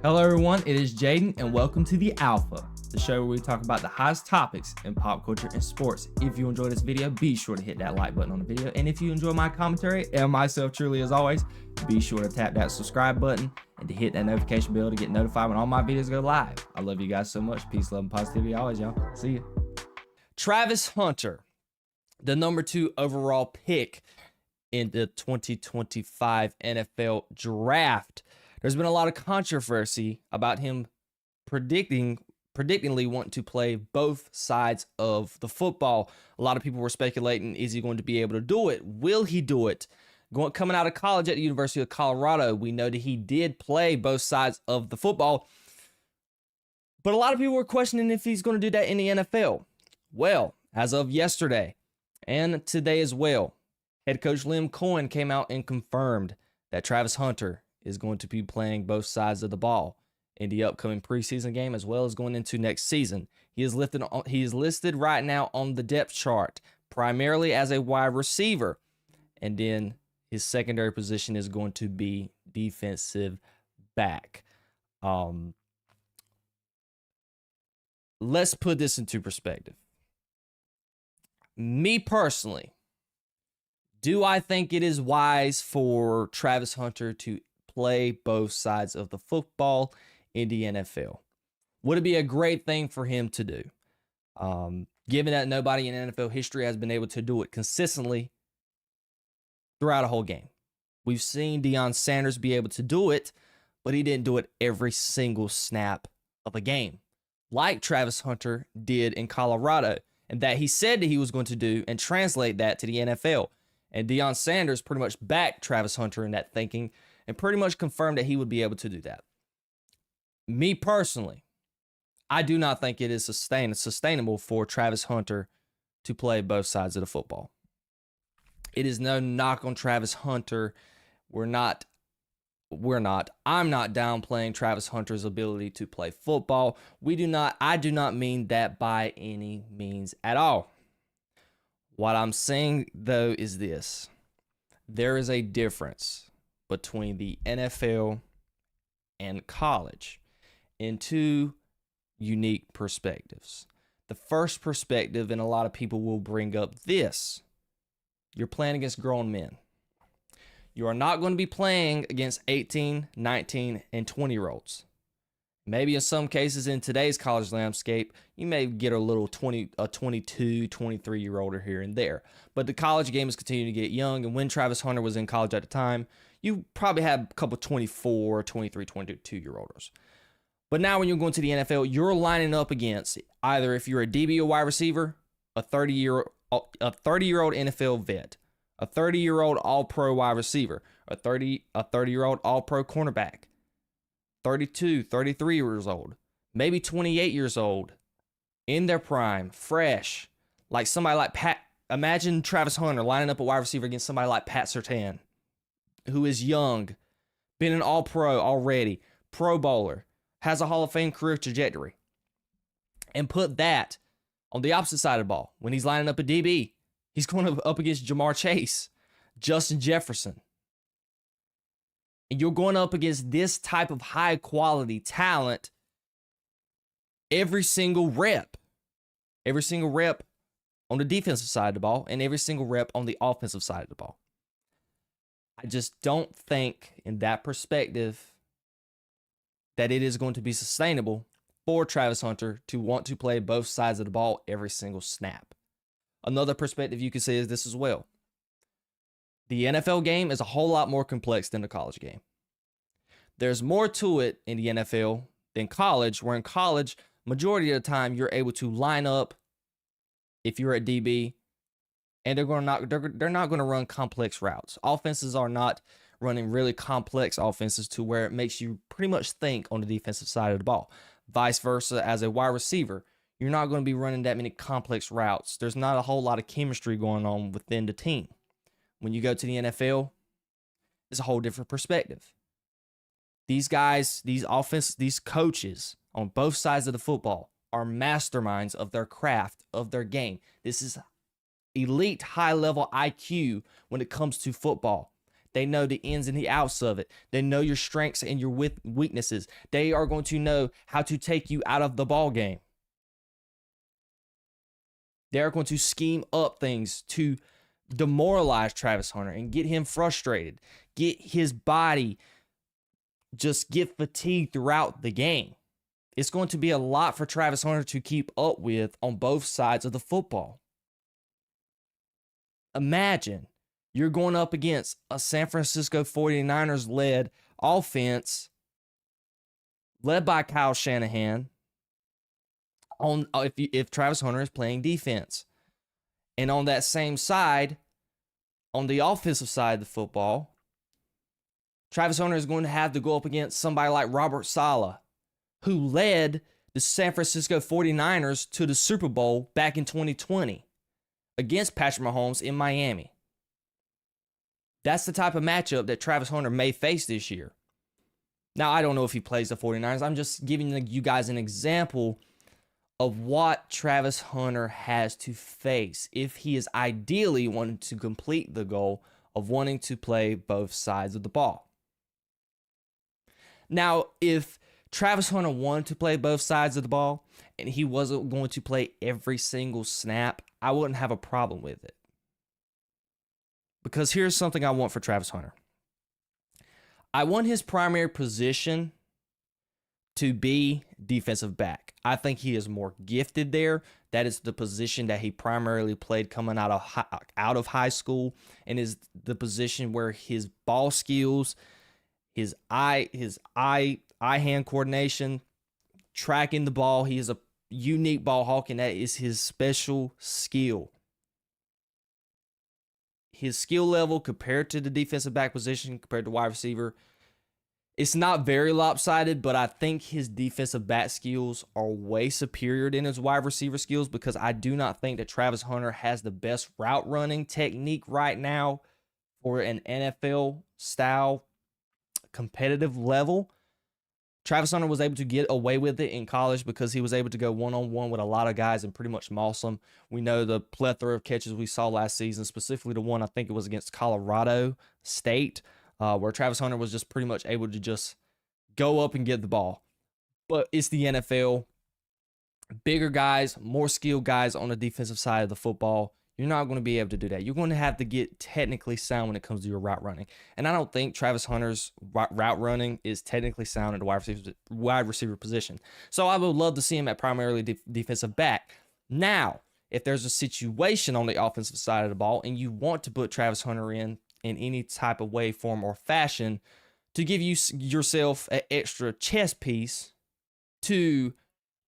Hello everyone, it is Jayden and welcome to The Alpha, the show where we talk about the hottest topics in pop culture and sports. If you enjoyed this video, be sure to hit that like button on the video. And if you enjoy my commentary and myself truly as always, be sure to tap that subscribe button and to hit that notification bell to get notified when all my videos go live. I love you guys so much. Peace, love, and positivity always, y'all. See ya. Travis Hunter, the number 2 overall pick in the 2025 NFL Draft. There's been a lot of controversy about him predictingly wanting to play both sides of the football. A lot of people were speculating, is he going to be able to do it? Will he do it? Coming out of college at the University of Colorado, we know that he did play both sides of the football. But a lot of people were questioning if he's going to do that in the NFL. Well, as of yesterday and today as well, head coach Liam Cohen came out and confirmed that Travis Hunter is going to be playing both sides of the ball in the upcoming preseason game as well as going into next season. He is listed right now on the depth chart primarily as a wide receiver, and then his secondary position is going to be defensive back. Let's put this into perspective. Me personally, do I think it is wise for Travis Hunter to play both sides of the football in the NFL? Would it be a great thing for him to do? Given that nobody in NFL history has been able to do it consistently throughout a whole game. We've seen Deion Sanders be able to do it, but he didn't do it every single snap of a game, like Travis Hunter did in Colorado, and that he said that he was going to do and translate that to the NFL. And Deion Sanders pretty much backed Travis Hunter in that thinking and pretty much confirmed that he would be able to do that. Me personally, I do not think it is sustainable for Travis Hunter to play both sides of the football. It is no knock on Travis Hunter. I'm not downplaying Travis Hunter's ability to play football. I do not mean that by any means at all. What I'm saying, though, is this. There is a difference between the NFL and college in two unique perspectives. The first perspective, and a lot of people will bring up this, you're playing against grown men. You are not going to be playing against 18, 19, and 20-year-olds. Maybe in some cases in today's college landscape, you may get a 22, 23-year-old here and there. But the college game is continuing to get young, and when Travis Hunter was in college at the time, you probably had a couple 24, 23, 22-year-olds. But now when you're going to the NFL, you're lining up against either, if you're a DB or wide receiver, a 30-year-old NFL vet, a 30-year-old all-pro wide receiver, a 30-year-old all-pro cornerback, 32, 33 years old, maybe 28 years old, in their prime, fresh, like somebody like Pat. Imagine Travis Hunter lining up a wide receiver against somebody like Pat Surtain, who is young, been an all-pro already, pro bowler, has a Hall of Fame career trajectory. And put that on the opposite side of the ball. When he's lining up a DB, he's going up against Jamar Chase, Justin Jefferson. And you're going up against this type of high-quality talent every single rep. Every single rep on the defensive side of the ball and every single rep on the offensive side of the ball. I just don't think, in that perspective, that it is going to be sustainable for Travis Hunter to want to play both sides of the ball every single snap. Another perspective you can say is this as well. The NFL game is a whole lot more complex than the college game. There's more to it in the NFL than college, where in college, majority of the time, you're able to line up if you're a DB, and they're not going to run complex routes. Offenses are not running really complex offenses to where it makes you pretty much think on the defensive side of the ball. Vice versa, as a wide receiver, you're not going to be running that many complex routes. There's not a whole lot of chemistry going on within the team. When you go to the NFL, it's a whole different perspective. These guys, these coaches on both sides of the football are masterminds of their craft, of their game. This is elite high-level IQ when it comes to football. They know the ins and the outs of it. They know your strengths and your weaknesses. They are going to know how to take you out of the ball game. They're going to scheme up things to demoralize Travis Hunter and get him frustrated, get his body just get fatigued throughout the game. It's going to be a lot for Travis Hunter to keep up with on both sides of the football. Imagine you're going up against a San Francisco 49ers led offense led by Kyle Shanahan if Travis Hunter is playing defense. And on that same side, on the offensive side of the football, Travis Hunter is going to have to go up against somebody like Robert Saleh, who led the San Francisco 49ers to the Super Bowl back in 2020 against Patrick Mahomes in Miami. That's the type of matchup that Travis Hunter may face this year. Now, I don't know if he plays the 49ers. I'm just giving you guys an example of what Travis Hunter has to face if he is ideally wanting to complete the goal of wanting to play both sides of the ball. Now, if Travis Hunter wanted to play both sides of the ball and he wasn't going to play every single snap, I wouldn't have a problem with it. Because here's something I want for Travis Hunter. I want his primary position to be defensive back. I think he is more gifted there. That is the position that he primarily played coming out of high school, and is the position where his ball skills, his eye-hand coordination, tracking the ball. He is a unique ball hawk, and that is his special skill. His skill level compared to the defensive back position, compared to wide receiver, it's not very lopsided, but I think his defensive back skills are way superior than his wide receiver skills, because I do not think that Travis Hunter has the best route running technique right now for an NFL style competitive level. Travis Hunter was able to get away with it in college because he was able to go one-on-one with a lot of guys and pretty much moss them. We know the plethora of catches we saw last season, specifically the one I think it was against Colorado State, where Travis Hunter was just pretty much able to just go up and get the ball. But it's the NFL. Bigger guys, more skilled guys on the defensive side of the football. You're not going to be able to do that. You're going to have to get technically sound when it comes to your route running. And I don't think Travis Hunter's route running is technically sound at the wide receiver position. So I would love to see him at primarily defensive back. Now, if there's a situation on the offensive side of the ball and you want to put Travis Hunter in any type of way, form, or fashion to give yourself an extra chess piece to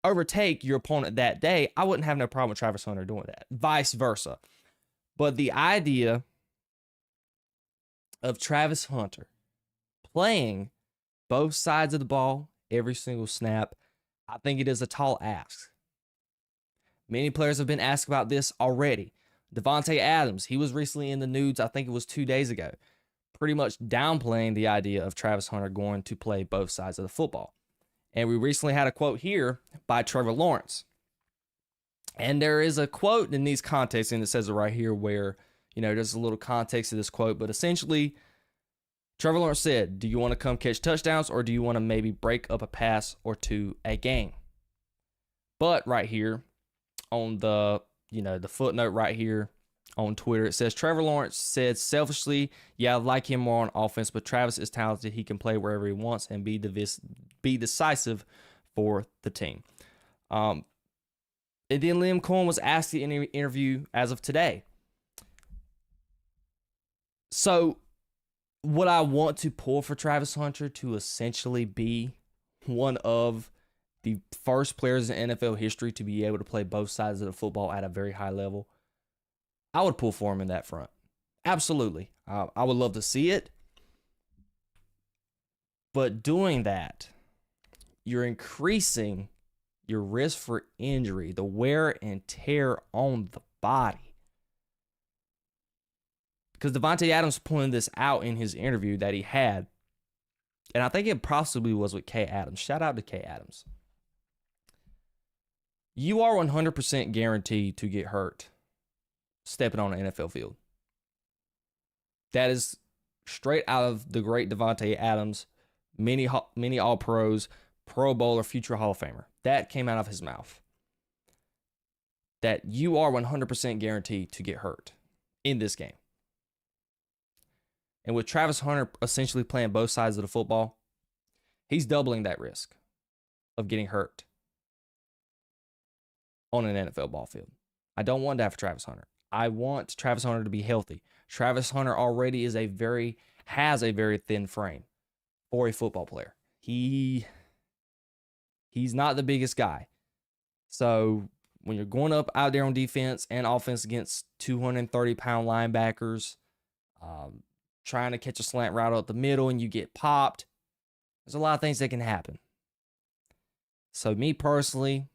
overtake your opponent that day, I wouldn't have no problem with Travis Hunter doing that. Vice versa. But the idea of Travis Hunter playing both sides of the ball every single snap, I think it is a tall ask. Many players have been asked about this already. Davante Adams, he was recently in the news, I think it was 2 days ago, pretty much downplaying the idea of Travis Hunter going to play both sides of the football. And we recently had a quote here by Trevor Lawrence. And there is a quote in these contexts, and it says it right here where, there's a little context to this quote. But essentially, Trevor Lawrence said, do you want to come catch touchdowns, or do you want to maybe break up a pass or two a game? But right here on the footnote right here on Twitter, it says Trevor Lawrence said selfishly, yeah, I like him more on offense, but Travis is talented. He can play wherever he wants and be decisive for the team. And then Liam Cohen was asked in the interview as of today. So would I want to pull for Travis Hunter to essentially be one of the first players in NFL history to be able to play both sides of the football at a very high level? I would pull for him in that front. Absolutely. I would love to see it. But doing that, you're increasing your risk for injury, the wear and tear on the body. Because Davante Adams pointed this out in his interview that he had. And I think it possibly was with Kay Adams. Shout out to Kay Adams. You are 100% guaranteed to get hurt stepping on an NFL field. That is straight out of the great Devontae Adams, many All-Pros, Pro Bowler, future Hall of Famer. That came out of his mouth. That you are 100% guaranteed to get hurt in this game. And with Travis Hunter essentially playing both sides of the football, he's doubling that risk of getting hurt on an NFL ball field. I don't want that for Travis Hunter. I want Travis Hunter to be healthy. Travis Hunter already has a very thin frame for a football player. He's not the biggest guy. So when you're going up out there on defense and offense against 230-pound linebackers, trying to catch a slant route up the middle and you get popped, there's a lot of things that can happen. So me personally,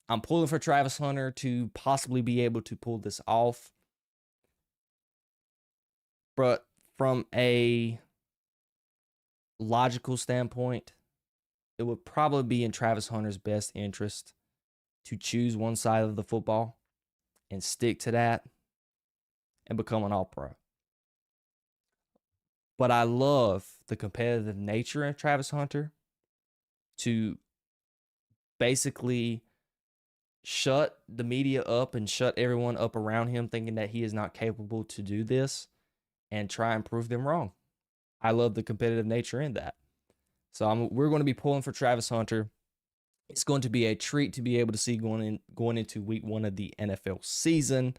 I'm pulling for Travis Hunter to possibly be able to pull this off. But from a logical standpoint, it would probably be in Travis Hunter's best interest to choose one side of the football and stick to that and become an All-Pro. But I love the competitive nature of Travis Hunter to basically shut the media up and shut everyone up around him thinking that he is not capable to do this and try and prove them wrong. I love the competitive nature in that. So we're going to be pulling for Travis Hunter. It's going to be a treat to be able to see going into week 1 of the NFL season.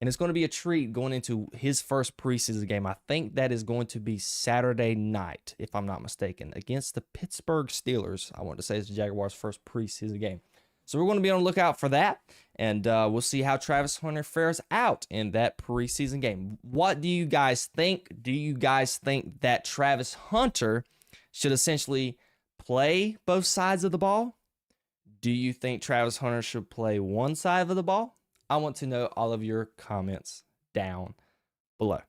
And it's going to be a treat going into his first preseason game. I think that is going to be Saturday night, if I'm not mistaken, against the Pittsburgh Steelers. I want to say it's the Jaguars' first preseason game. So we're going to be on the lookout for that, and we'll see how Travis Hunter fares out in that preseason game. What do you guys think? Do you guys think that Travis Hunter should essentially play both sides of the ball? Do you think Travis Hunter should play one side of the ball? I want to know all of your comments down below.